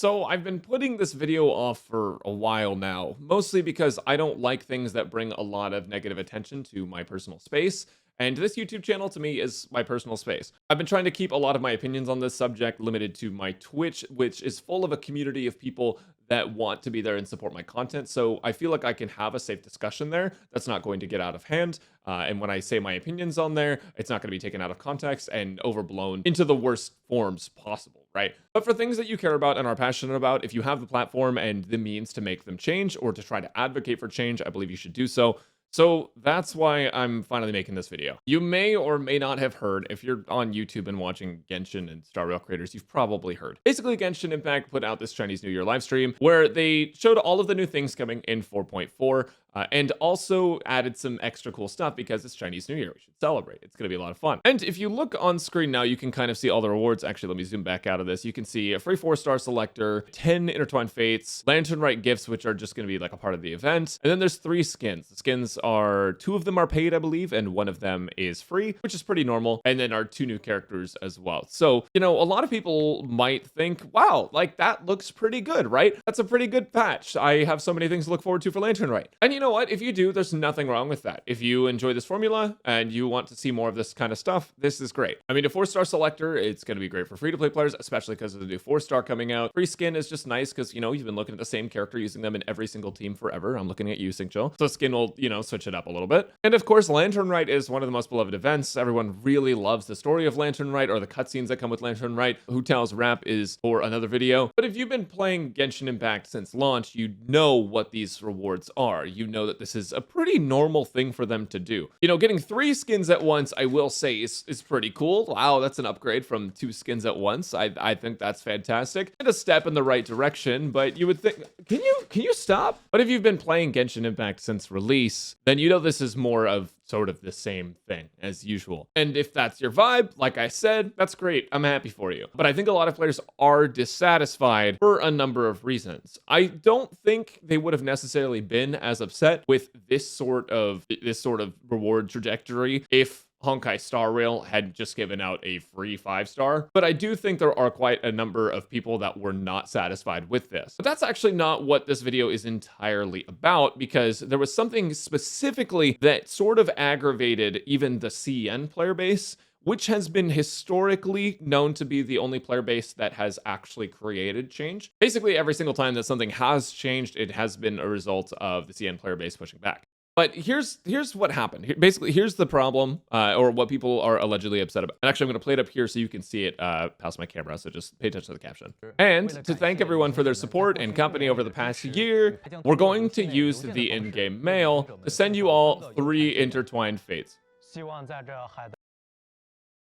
So I've been putting this video off for a while now, mostly because I don't like things that bring a lot of negative attention to my personal space. And this YouTube channel to me is my personal space. I've been trying to keep a lot of my opinions on this subject limited to my Twitch, which is full of a community of people that want to be there and support my content. So I feel like I can have a safe discussion there that's not going to get out of hand. And when I say my opinions on there, it's not going to be taken out of context and overblown into the worst forms possible, right? But for things that you care about and are passionate about, if you have the platform and the means to make them change or to try to advocate for change, I believe you should do so. So that's why I'm finally making this video. You may or may not have heard, if you're on YouTube and watching Genshin and Star Rail creators, you've probably heard. Basically, Genshin Impact put out this Chinese New Year live stream where they showed all of the new things coming in 4.4 and also added some extra cool stuff because it's Chinese New Year. We should celebrate. It's going to be a lot of fun. And if you look on screen now, you can kind of see all the rewards. Actually, let me zoom back out of this. You can see a free 4-star selector, 10 intertwined fates, lantern rite gifts, which are just going to be like a part of the event. And then there's 3 skins. The skins are 2 of them are paid, I believe, and 1 of them is free, which is pretty normal. And then our 2 new characters as well. So, you know, a lot of people might think, wow, like that looks pretty good, right? That's a pretty good patch. I have so many things to look forward to for lantern rite. And you know what? If you do, there's nothing wrong with that. If you enjoy this formula and you want to see more of this kind of stuff, this is great. I mean, a 4-star selector, it's going to be great for free-to-play players, especially because of the new 4-star coming out. Free skin is just nice because, you know, you've been looking at the same character, using them in every single team forever. I'm looking at you, Singchil. So skin will, you know, switch it up a little bit. And of course, Lantern Rite is one of the most beloved events. Everyone really loves the story of Lantern Rite or the cutscenes that come with Lantern Rite. Hu Tao's rap is for another video. But if you've been playing Genshin Impact since launch, you know what these rewards are. You know that this is a pretty normal thing for them to do. You know, getting 3 skins at once, I will say, is pretty cool. Wow, that's an upgrade from 2 skins at once. I think that's fantastic. And a step in the right direction, but you would think, can you stop? But if you've been playing Genshin Impact since release, then you know this is more of sort of the same thing as usual. And if that's your vibe, like I said, that's great. I'm happy for you. But I think a lot of players are dissatisfied for a number of reasons. I don't think they would have necessarily been as upset with this sort of reward trajectory if Honkai Star Rail had just given out a free 5-star, but I do think there are quite a number of people that were not satisfied with this. But that's actually not what this video is entirely about, because there was something specifically that sort of aggravated even the CN player base, which has been historically known to be the only player base that has actually created change. Basically, every single time that something has changed, it has been a result of the CN player base pushing back. But here's what happened. Basically, here's the problem, or what people are allegedly upset about. And actually, I'm going to play it up here so you can see it past my camera, so just pay attention to the caption. And to thank everyone for their support and company over the past year, we're going to use the in-game mail to send you all 3 intertwined fates.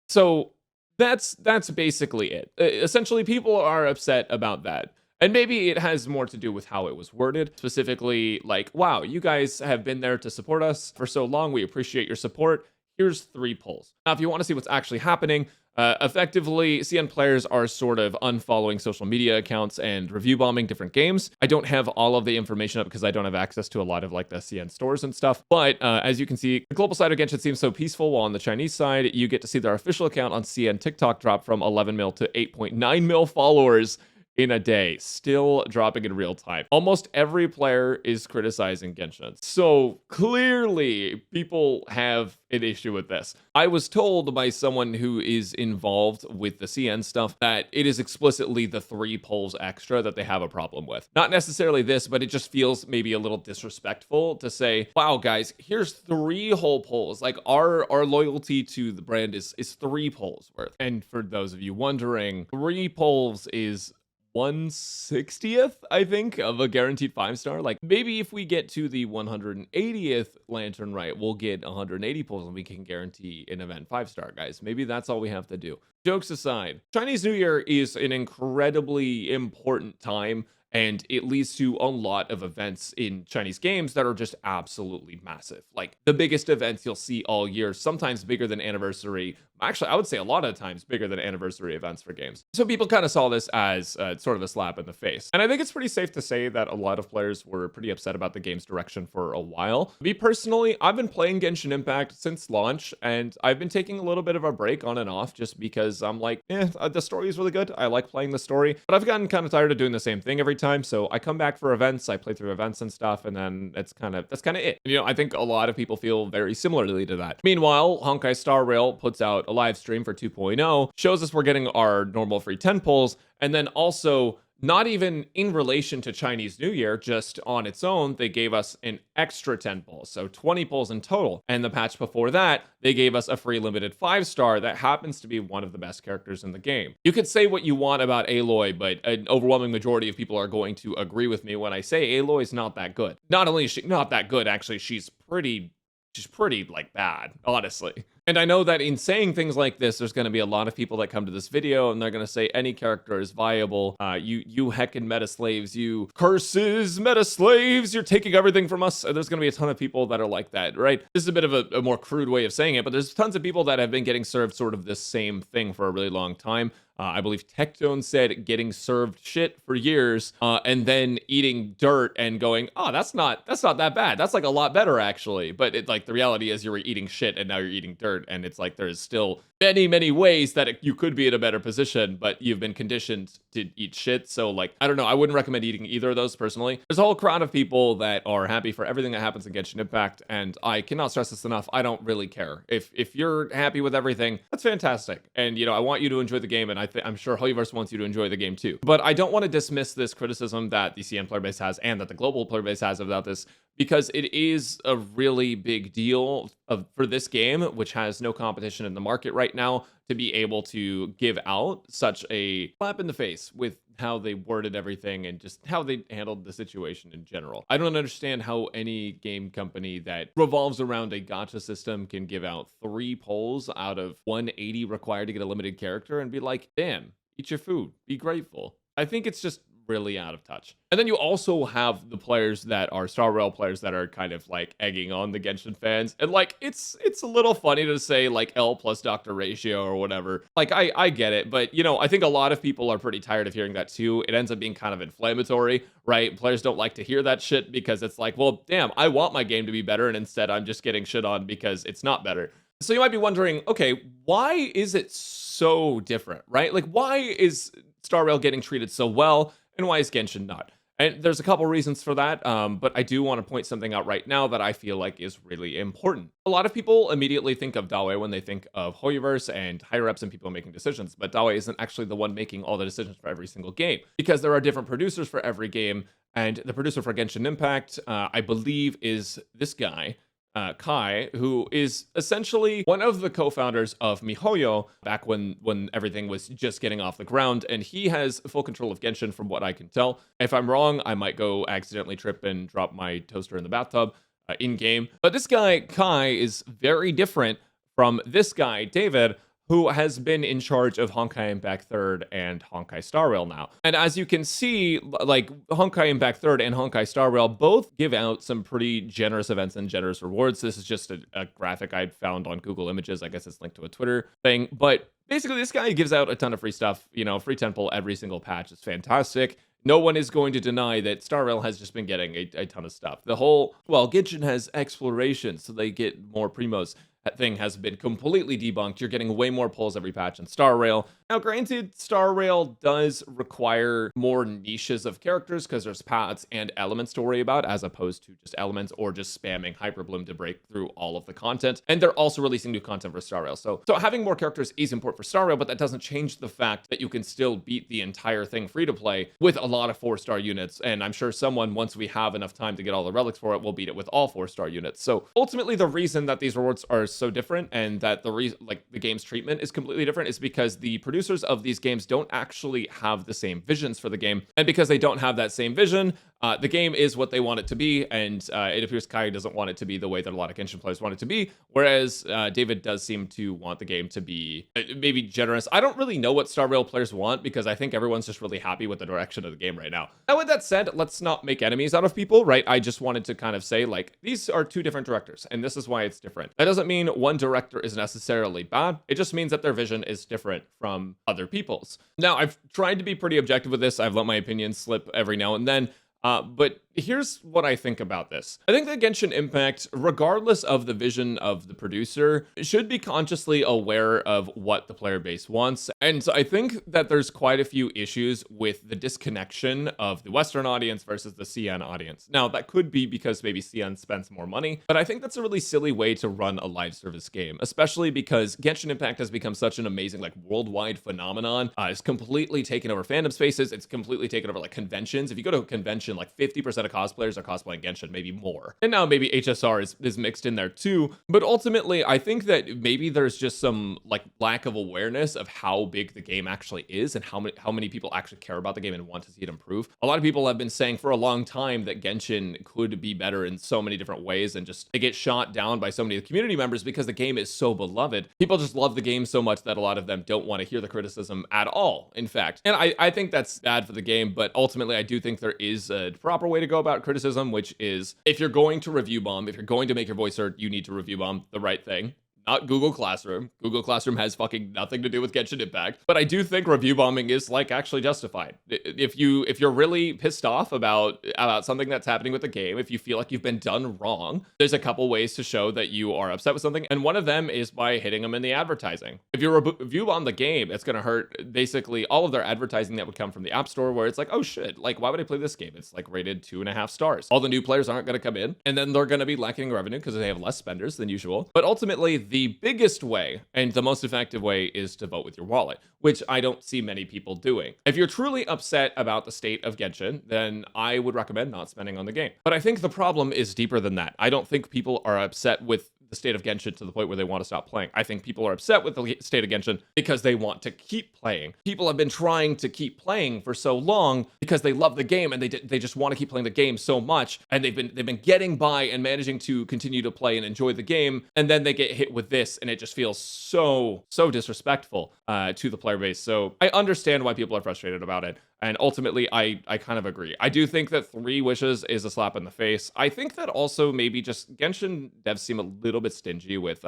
So that's basically it. Essentially, people are upset about that. And maybe it has more to do with how it was worded, specifically like, wow, you guys have been there to support us for so long. We appreciate your support. Here's 3 polls. Now, if you want to see what's actually happening, effectively, CN players are sort of unfollowing social media accounts and review bombing different games. I don't have all of the information up because I don't have access to a lot of like the CN stores and stuff. But as you can see, the global side of Genshin seems so peaceful, while on the Chinese side, you get to see their official account on CN TikTok drop from 11 mil to 8.9 mil followers in a day, still dropping in real time. Almost every player is criticizing Genshin. So clearly people have an issue with this. I was told by someone who is involved with the CN stuff that it is explicitly the 3 polls extra that they have a problem with. Not necessarily this, but it just feels maybe a little disrespectful to say, wow, guys, here's 3 whole polls. Like our loyalty to the brand is 3 polls worth. And for those of you wondering, 3 polls is 1/60th, I think, of a guaranteed 5-star. Like, maybe if we get to the 180th Lantern Rite, we'll get 180 pulls and we can guarantee an event 5-star, guys. Maybe that's all we have to do. Jokes aside, Chinese New Year is an incredibly important time And it leads to a lot of events in Chinese games that are just absolutely massive. Like the biggest events you'll see all year, sometimes bigger than anniversary. Actually, I would say a lot of times bigger than anniversary events for games. So people kind of saw this as sort of a slap in the face. And I think it's pretty safe to say that a lot of players were pretty upset about the game's direction for a while. Me personally, I've been playing Genshin Impact since launch, and I've been taking a little bit of a break on and off just because I'm like, the story is really good. I like playing the story, but I've gotten kind of tired of doing the same thing every time. So I come back for events, I play through events and stuff, and then that's kind of it. You know, I think a lot of people feel very similarly to that. Meanwhile, Honkai Star Rail puts out a live stream for 2.0, shows us we're getting our normal free 10 pulls, and then also, not even in relation to Chinese New Year, just on its own, they gave us an extra 10 pulls, so 20 pulls in total. And the patch before that, they gave us a free limited 5-star that happens to be one of the best characters in the game. You could say what you want about Aloy, but an overwhelming majority of people are going to agree with me when I say Aloy's not that good. Not only is she not that good, actually, she's pretty like bad, honestly. And I know that in saying things like this, there's going to be a lot of people that come to this video and they're going to say any character is viable. You heckin' meta slaves, you curses, meta slaves, you're taking everything from us. There's going to be a ton of people that are like that, right? This is a bit of a more crude way of saying it, but there's tons of people that have been getting served sort of this same thing for a really long time. I believe Techzone said getting served shit for years, and then eating dirt and going, oh, that's not that bad. That's like a lot better actually. But it, like, the reality is you were eating shit and now you're eating dirt, and it's like there's still many ways that you could be in a better position, but you've been conditioned to eat shit. So like, I don't know. I wouldn't recommend eating either of those personally. There's a whole crowd of people that are happy for everything that happens in Genshin Impact, and I cannot stress this enough. I don't really care. If you're happy with everything, that's fantastic. And you know, I want you to enjoy the game, and I'm sure Hoyoverse wants you to enjoy the game too. But I don't want to dismiss this criticism that the CN player base has and that the global player base has about this, because it is a really big deal for this game, which has no competition in the market right now, to be able to give out such a slap in the face with how they worded everything and just how they handled the situation in general. I don't understand how any game company that revolves around a gacha system can give out 3 polls out of 180 required to get a limited character and be like, damn, eat your food, be grateful. I think it's just really out of touch. And then you also have the players that are Star Rail players that are kind of like egging on the Genshin fans. And like, it's a little funny to say like L plus Dr. ratio or whatever. Like, I get it, but you know, I think a lot of people are pretty tired of hearing that too. It ends up being kind of inflammatory, right? Players don't like to hear that shit because it's like, well, damn, I want my game to be better, and instead I'm just getting shit on because it's not better. So you might be wondering, okay, why is it so different, right? Like, why is Star Rail getting treated so well, and why is Genshin not? And there's a couple reasons for that, but I do want to point something out right now that I feel like is really important. A lot of people immediately think of Dawei when they think of Hoyoverse and higher-ups and people making decisions, but Dawei isn't actually the one making all the decisions for every single game, because there are different producers for every game, and the producer for Genshin Impact, I believe, is this guy, Kai, who is essentially one of the co-founders of MiHoYo back when everything was just getting off the ground, and he has full control of Genshin from what I can tell. If I'm wrong, I might go accidentally trip and drop my toaster in the bathtub in-game. But this guy, Kai, is very different from this guy, David, who has been in charge of Honkai Impact 3rd and Honkai Star Rail now. And as you can see, like, Honkai Impact 3rd and Honkai Star Rail both give out some pretty generous events and generous rewards. This is just a graphic I found on Google Images. I guess it's linked to a Twitter thing. But basically, this guy gives out a ton of free stuff. You know, free temple every single patch is fantastic. No one is going to deny that Star Rail has just been getting a ton of stuff. The whole, well, Genshin has exploration, so they get more primos. That thing has been completely debunked. You're getting way more pulls every patch in Star Rail. Now, granted, Star Rail does require more niches of characters because there's paths and elements to worry about, as opposed to just elements or just spamming Hyperbloom to break through all of the content. And they're also releasing new content for Star Rail. So having more characters is important for Star Rail, but that doesn't change the fact that you can still beat the entire thing free to play with a lot of 4-star units. And I'm sure someone, once we have enough time to get all the relics for it, will beat it with all 4-star units. So ultimately, the reason that these rewards are so different and that the reason, like, the game's treatment is completely different, is because the producers of these games don't actually have the same visions for the game. And because they don't have that same vision, The game is what they want it to be, and it appears Kai doesn't want it to be the way that a lot of Genshin players want it to be, whereas David does seem to want the game to be maybe generous. I don't really know what Star Rail players want, because I think everyone's just really happy with the direction of the game right now. Now, with that said, let's not make enemies out of people, right? I just wanted to kind of say, like, these are two different directors, and this is why it's different. That doesn't mean one director is necessarily bad. It just means that their vision is different from other people's. Now, I've tried to be pretty objective with this. I've let my opinion slip every now and then. But here's what I think about this. I think that Genshin Impact, regardless of the vision of the producer, should be consciously aware of what the player base wants. And so I think that there's quite a few issues with the disconnection of the Western audience versus the CN audience. Now, that could be because maybe CN spends more money, but I think that's a really silly way to run a live service game, especially because Genshin Impact has become such an amazing, like, worldwide phenomenon. It's completely taken over fandom spaces. It's completely taken over, like, conventions. If you go to a convention, like 50% of cosplayers are cosplaying Genshin, maybe more. And now maybe HSR is mixed in there too. But ultimately, I think that maybe there's just some, like, lack of awareness of how big the game actually is and how many people actually care about the game and want to see it improve. A lot of people have been saying for a long time that Genshin could be better in so many different ways, and just it gets shot down by so many of the community members because the game is so beloved. People just love the game so much that a lot of them don't want to hear the criticism at all, in fact. And I think that's bad for the game, but ultimately I do think there is a proper way to go about criticism, which is, if you're going to review bomb, if you're going to make your voice heard, you need to review bomb the right thing. Not Google Classroom. Google Classroom has fucking nothing to do with Genshin Impact. But I do think review bombing is, like, actually justified. If you're really pissed off about something that's happening with the game, if you feel like you've been done wrong, there's a couple ways to show that you are upset with something, and one of them is by hitting them in the advertising. If you review bomb the game, it's gonna hurt basically all of their advertising that would come from the App Store, where it's like, oh shit, like, why would I play this game? It's like rated 2.5 stars. All the new players aren't gonna come in, and then they're gonna be lacking revenue because they have less spenders than usual. But ultimately, the biggest way and the most effective way is to vote with your wallet, which I don't see many people doing. If you're truly upset about the state of Genshin, then I would recommend not spending on the game. But I think the problem is deeper than that. I don't think people are upset with the state of Genshin to the point where they want to stop playing. I think people are upset with the state of Genshin because they want to keep playing. People have been trying to keep playing for so long because they love the game, and they just want to keep playing the game so much, and they've been getting by and managing to continue to play and enjoy the game, and then they get hit with this, and it just feels so disrespectful to the player base. So I understand why people are frustrated about it. And ultimately, I kind of agree. I do think that 3 wishes is a slap in the face. I think that also maybe just Genshin devs seem a little bit stingy with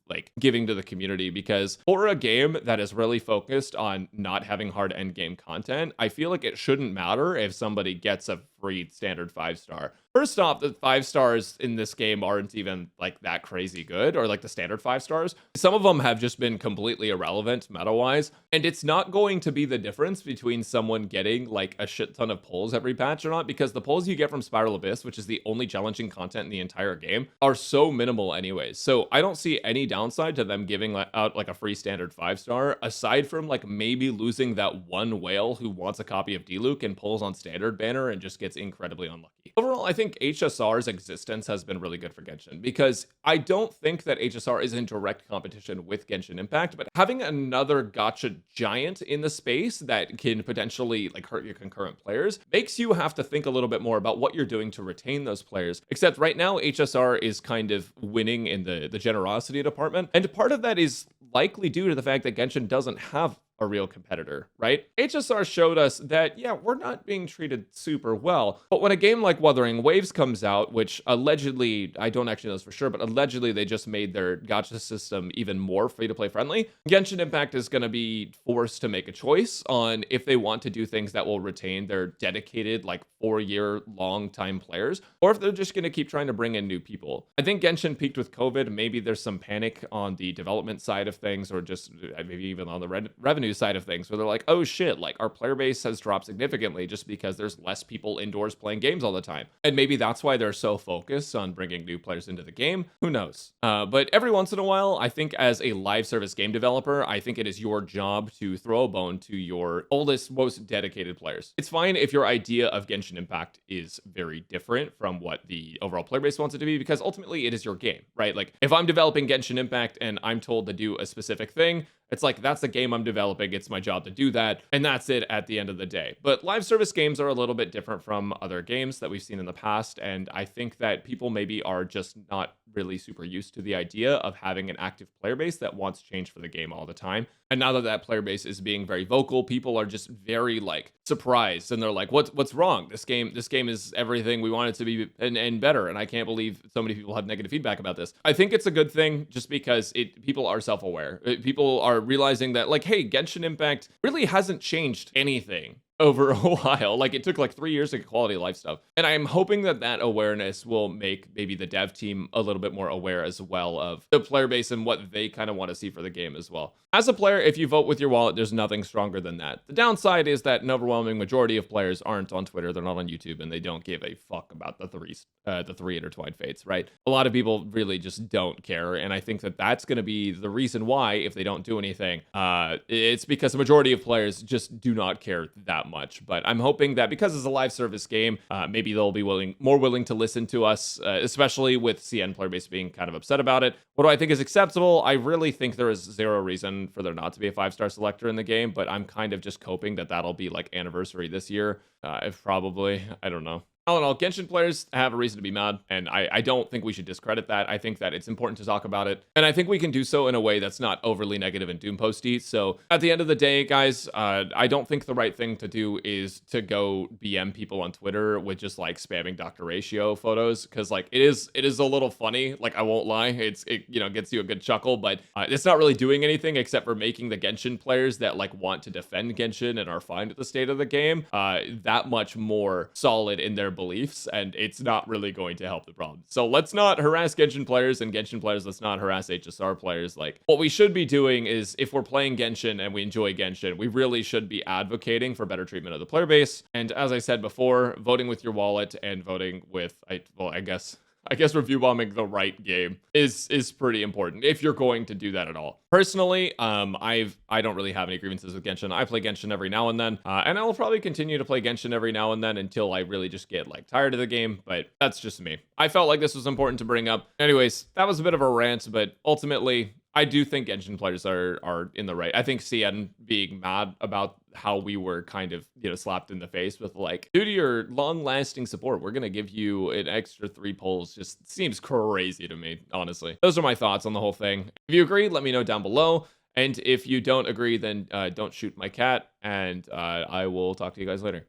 like giving to the community, because for a game that is really focused on not having hard end game content, I feel like it shouldn't matter if somebody gets a free standard 5-star. First off, the 5 stars in this game aren't even like that crazy good, or like the standard 5 stars. Some of them have just been completely irrelevant meta-wise, and it's not going to be the difference between someone getting like a shit ton of pulls every patch or not, because the pulls you get from Spiral Abyss, which is the only challenging content in the entire game, are so minimal anyways. So I don't see any downside to them giving out like a free standard 5-star, aside from like maybe losing that one whale who wants a copy of Diluc and pulls on standard banner and just gets incredibly unlucky. Overall, I think HSR's existence has been really good for Genshin, because I don't think that HSR is in direct competition with Genshin Impact, but having another gacha giant in the space that can potentially like hurt your concurrent players makes you have to think a little bit more about what you're doing to retain those players. Except right now, HSR is kind of winning in the generosity department, and part of that is likely due to the fact that Genshin doesn't have a real competitor, right? HSR showed us that, yeah, we're not being treated super well. But when a game like Wuthering Waves comes out, which allegedly, I don't actually know this for sure, but allegedly they just made their gacha system even more free-to-play friendly, Genshin Impact is going to be forced to make a choice on if they want to do things that will retain their dedicated, like, 4-year long-time players, or if they're just going to keep trying to bring in new people. I think Genshin peaked with COVID. Maybe there's some panic on the development side of things, or just maybe even on the revenue side of things, where they're like, oh shit, like our player base has dropped significantly just because there's less people indoors playing games all the time. And maybe that's why they're so focused on bringing new players into the game. Who knows? But every once in a while, I think as a live service game developer, I think it is your job to throw a bone to your oldest, most dedicated players. It's fine if your idea of Genshin Impact is very different from what the overall player base wants it to be, because ultimately it is your game, right? Like if I'm developing Genshin Impact and I'm told to do a specific thing, It's like, that's the game I'm developing. It's my job to do that. And that's it at the end of the day. But live service games are a little bit different from other games that we've seen in the past. And I think that people maybe are just not really super used to the idea of having an active player base that wants change for the game all the time. And now that that player base is being very vocal, people are just very like surprised, and they're like, "What's wrong? This game is everything we want it to be and better." And I can't believe so many people have negative feedback about this. I think it's a good thing just because people are self-aware. People are realizing that like, hey, Genshin Impact really hasn't changed anything over a while. Like, it took like 3 years to get quality of life stuff. And I'm hoping that that awareness will make maybe the dev team a little bit more aware as well of the player base and what they kind of want to see for the game as well. As a player, if you vote with your wallet, there's nothing stronger than that. The downside is that an overwhelming majority of players aren't on Twitter, they're not on YouTube, and they don't give a fuck about the three intertwined fates, right? A lot of people really just don't care, and I think that that's going to be the reason why, if they don't do anything, it's because the majority of players just do not care that much. But I'm hoping that because it's a live service game, maybe they'll be more willing to listen to us, especially with CN player base being kind of upset about it. What do I think is acceptable? I really think there is zero reason for there not to be a 5-star selector in the game, but I'm kind of just hoping that that'll be like anniversary this year, if probably, I don't know. All in all, Genshin players have a reason to be mad, and I don't think we should discredit that. I think that it's important to talk about it, and I think we can do so in a way that's not overly negative and doom posty. So at the end of the day, guys, I don't think the right thing to do is to go BM people on Twitter with just like spamming Dr. Ratio photos, because like it is a little funny. Like, I won't lie, it gets you a good chuckle, but it's not really doing anything except for making the Genshin players that like want to defend Genshin and are fine with the state of the game that much more solid in their beliefs, and it's not really going to help the problem. So let's not harass Genshin players, and Genshin players, let's not harass HSR players. Like, what we should be doing is, if we're playing Genshin and we enjoy Genshin, we really should be advocating for better treatment of the player base. And as I said before, voting with your wallet and voting with, I guess review bombing the right game is pretty important if you're going to do that at all. Personally, I don't really have any grievances with Genshin. I play Genshin every now and then, and I will probably continue to play Genshin every now and then until I really just get like tired of the game, but that's just me. I felt like this was important to bring up. Anyways, that was a bit of a rant, but ultimately, I do think Genshin players are in the right. I think CN being mad about how we were kind of, slapped in the face with like, due to your long-lasting support, we're going to give you an extra 3 polls, just seems crazy to me, honestly. Those are my thoughts on the whole thing. If you agree, let me know down below. And if you don't agree, then don't shoot my cat, and I will talk to you guys later.